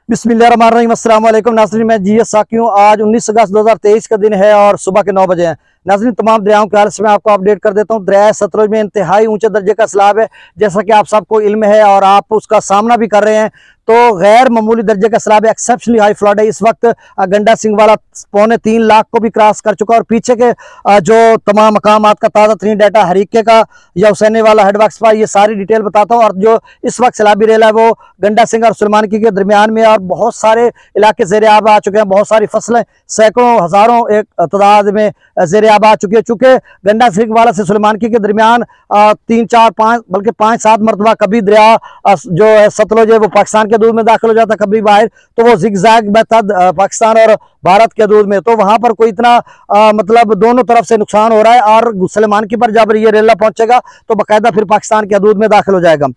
बिस्मिल्लाहिर्रहमानिर्रहीम। अस्सलाम वालेकुम नाज़रीन, मैं जीएस साकी हूँ। आज 19 अगस्त 2023 का दिन है और सुबह के 9 बजे हैं। नाज़रीन, तमाम दरियाओं के हाल से मैं आपको अपडेट कर देता हूँ। दरिया सतलुज में इंतहाई ऊंचे दर्जे का सैलाब है, जैसा कि आप सबको इल्म है और आप उसका सामना भी कर रहे हैं। तो गैर मामूली दर्जे का सैलाब है, एक्सेप्शनली हाई फ्लड है। इस वक्त गंडा सिंह वाला 3.25 लाख को भी क्रॉस कर चुका है। और पीछे के जो तमाम मकामात का ताज़ा तरीन डाटा हरीके का या हुसैनी वाला हेडवर्क्स पर, ये सारी डिटेल बताता हूँ। और जो इस वक्त सैलाबी रेला है वो गंडा सिंह और सुलेमानकी के दरमियान में, और बहुत सारे इलाके ज़ेर आब आ चुके हैं। बहुत सारी फसलें सैकड़ों हज़ारों एक तादाद में ज़ेर आब आ चुकी है। चूँकि गंडा सिंह वाला से सुलेमानकी के दरमियान 3, 4, 5 बल्कि 5, 7 मरतबा कभी दरिया जो है सतलुज है वो पाकिस्तान के हदूद में दाखिल हो जाता है, कभी बाहर। तो वो जिगजैग मेथड पाकिस्तान और भारत के हदूद में, तो वहां पर कोई इतना मतलब दोनों तरफ से नुकसान हो रहा है। और सुलेमानकी पर जब ये रेला पहुंचेगा तो बाकायदा फिर पाकिस्तान के हदूद में दाखिल हो जाएगा।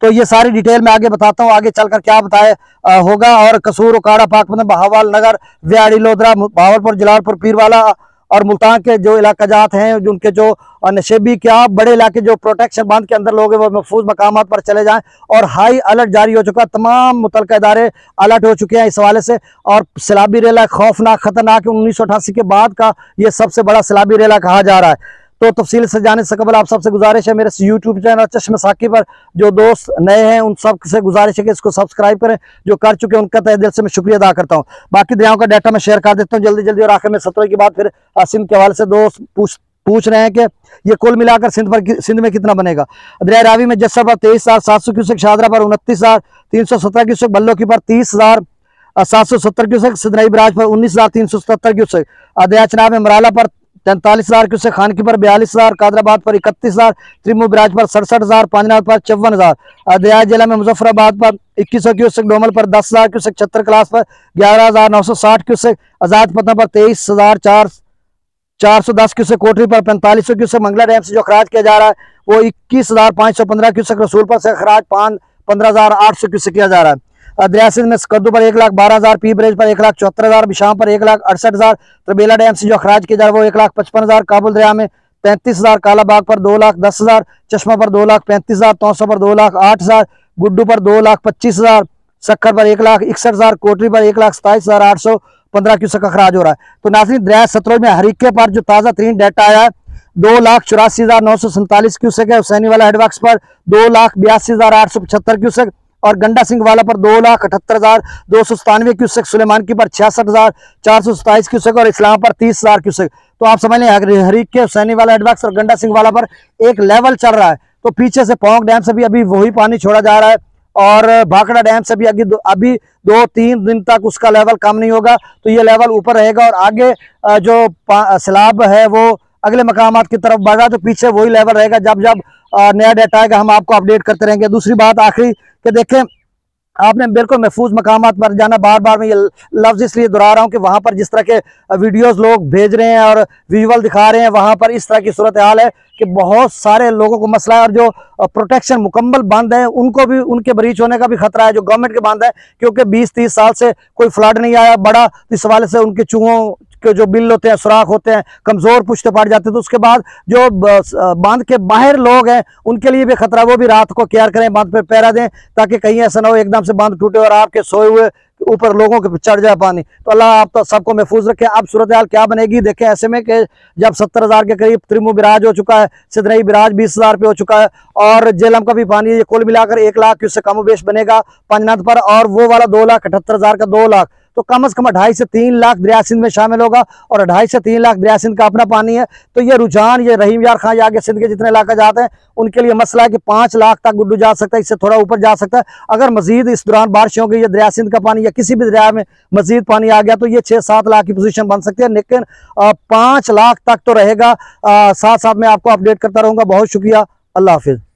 तो ये सारी डिटेल मैं आगे बताता हूँ, आगे चलकर क्या बताए होगा। और कसूर, उकाड़ा, पाकपतन, बहावल, नगर, व्याड़ी, लोधरा, भावलपुर, जलालपुर, पीरवाला और मुल्तान के जो इलाका जात हैं, उनके जो नशेबी क्या बड़े इलाके जो प्रोटेक्शन बांध के अंदर लोग हैं वो महफूज मकामात पर चले जाएं। और हाई अलर्ट जारी हो चुका है, तमाम मुतलका इदारे अलर्ट हो चुके हैं इस हवाले से। और सैलाबी रेला खौफनाक, खतरनाक 1988 के बाद का ये सबसे बड़ा सैलाबी रेला कहा जा रहा है। तो तफसील से जाने से कबल आप सबसे गुजारिश है, मेरे यूट्यूब चैनल चश्मे साकी पर जो दोस्त नए हैं उन सब से गुजारिश है कि इसको सब्सक्राइब करें। जो कर चुके हैं उनका तहे दिल से मैं शुक्रिया अदा करता हूँ। बाकी दरियाओं का डाटा मैं शेयर कर देता हूँ जल्दी जल्दी। और आखिर में सतलुज की बात फिर सिंध के हवाले से दोस्त पूछ रहे हैं कि ये कुल मिलाकर सिंध में कितना बनेगा। दरिया रावी में जस्सर पर 23,700 क्यूसेक, शाहदरा पर 29,317 क्यूसेक, बल्लोकी पर 30,770 क्यूसेक, सिदनई बराज पर 19,377 क्यूसेक, दरिया चनाब में मराला पर 43,000 क्यूसेक, खानकी पर 42,000, कादराबाद पर 31,000, त्रिमू बराज पर 67,000, पांजनाथ पर 54,000, दरिया जिला में मुजफ्फराबाद पर 2100 क्यूसेक, डोमल पर 10,000 क्यूसेक, छत्तर क्लास पर 11,960 क्यूसेक, आजाद पतना पर 23,410 क्यूसेक, कोटरी पर 4500 क्यूसेक, मंगला डैम से जो खराज किया जा रहा है वो 21,515 क्यूसेक, रसूल पर से खराज 15,800 क्यूसेक किया जा रहा है। दरिया सिंध में कद्दू पर 1,12,000, पी ब्रिज पर 1,74,000, बिशाम पर 1,68,000, तरबेला डैम से जो खराज किया जा रहा है वो 1,55,000, काबुल दरिया में 35,000, कालाबाग पर 2,10,000, चश्मा पर 2,35,000, तौसा पर 2,08,000, गुड्डू पर 2,25,000, सक्खर पर 1,61,000, कोटरी पर 1,27,815 क्यूसेक का खराज हो रहा है। तो नाज़रीन, दरिया सतलुज में हरीके पर जो ताज़ा तरीन डाटा आया है 2,84,947 क्यूसेक है। हुसैनी वाला हेडवर्क्स पर 2,82,875 क्यूसेक, और गंडा सिंह वाला पर 2,78,297 क्यूसेक, सुलेमानकी पर 66,427 क्यूसेक और इस्लाम पर 30,000 क्यूसेक। तो आप समझ लें हरीक के हुसैनी वाला हेडवर्क्स और गंडा सिंह वाला पर एक लेवल चल रहा है। तो पीछे से पोंक डैम से भी अभी वही पानी छोड़ा जा रहा है, और भाखड़ा डैम से भी अभी 2-3 दिन तक उसका लेवल कम नहीं होगा। तो ये लेवल ऊपर रहेगा और आगे जो सैलाब है वो अगले मकामात की तरफ बढ़ रहा है, तो पीछे वही लेवल रहेगा। जब जब नया डाटा आएगा हम आपको अपडेट करते रहेंगे। दूसरी बात आखिरी कि देखें, आपने बिल्कुल महफूज मकामात पर जाना। बार बार मैं ये लफ्ज़ इसलिए दोहरा रहा हूँ कि वहाँ पर जिस तरह के वीडियोस लोग भेज रहे हैं और विजुअल दिखा रहे हैं, वहाँ पर इस तरह की सूरत हाल है कि बहुत सारे लोगों को मसला है। और जो प्रोटेक्शन मुकम्मल बंद है उनको भी उनके ब्रीच होने का भी खतरा है, जो गवर्नमेंट के बंद है, क्योंकि 20-30 साल से कोई फ्लड नहीं आया बड़ा। इस हवाले से उनके चूहों के जो बिल होते हैं, सुराख होते हैं, कमज़ोर पुश्ते पड़ जाते हैं। तो उसके बाद जो बांध के बाहर लोग हैं उनके लिए भी खतरा। वो भी रात को केयर करें, बांध पे पहरा दें, ताकि कहीं ऐसा ना हो एकदम से बांध टूटे और आपके सोए हुए ऊपर लोगों के चढ़ जाए पानी। तो अल्लाह आप तो सबको महफूज रखे। अब सूरत हाल क्या बनेगी देखें ऐसे में कि जब 70,000 के करीब त्रिमू बिराज हो चुका है, सिदनई बिराज 20,000 पे हो चुका है, और जेलम का भी पानी ये कुल मिलाकर 1 लाख उससे कम बेश बनेगा पंजनाथ पर, और वो वाला 2,78,000 का 2 लाख। तो कम से कम 2.5 से 3 लाख दरिया सिंध में शामिल होगा, और 2.5 से 3 लाख दरिया सिंध का अपना पानी है। तो ये रुझान, ये रहीम यार खां या आगे सिंध के जितने इलाका जाते हैं उनके लिए मसला है कि 5 लाख तक गुड्डू जा सकता है, इससे थोड़ा ऊपर जा सकता है। अगर मजीद इस दौरान बारिश होगी, ये दरिया सिंध का पानी या किसी भी दरिया में मजीद पानी आ गया तो ये 6-7 लाख की पोजीशन बन सकती है। लेकिन 5 लाख तक तो रहेगा। साथ साथ मैं आपको अपडेट करता रहूँगा। बहुत शुक्रिया, अल्लाह हाफिज़।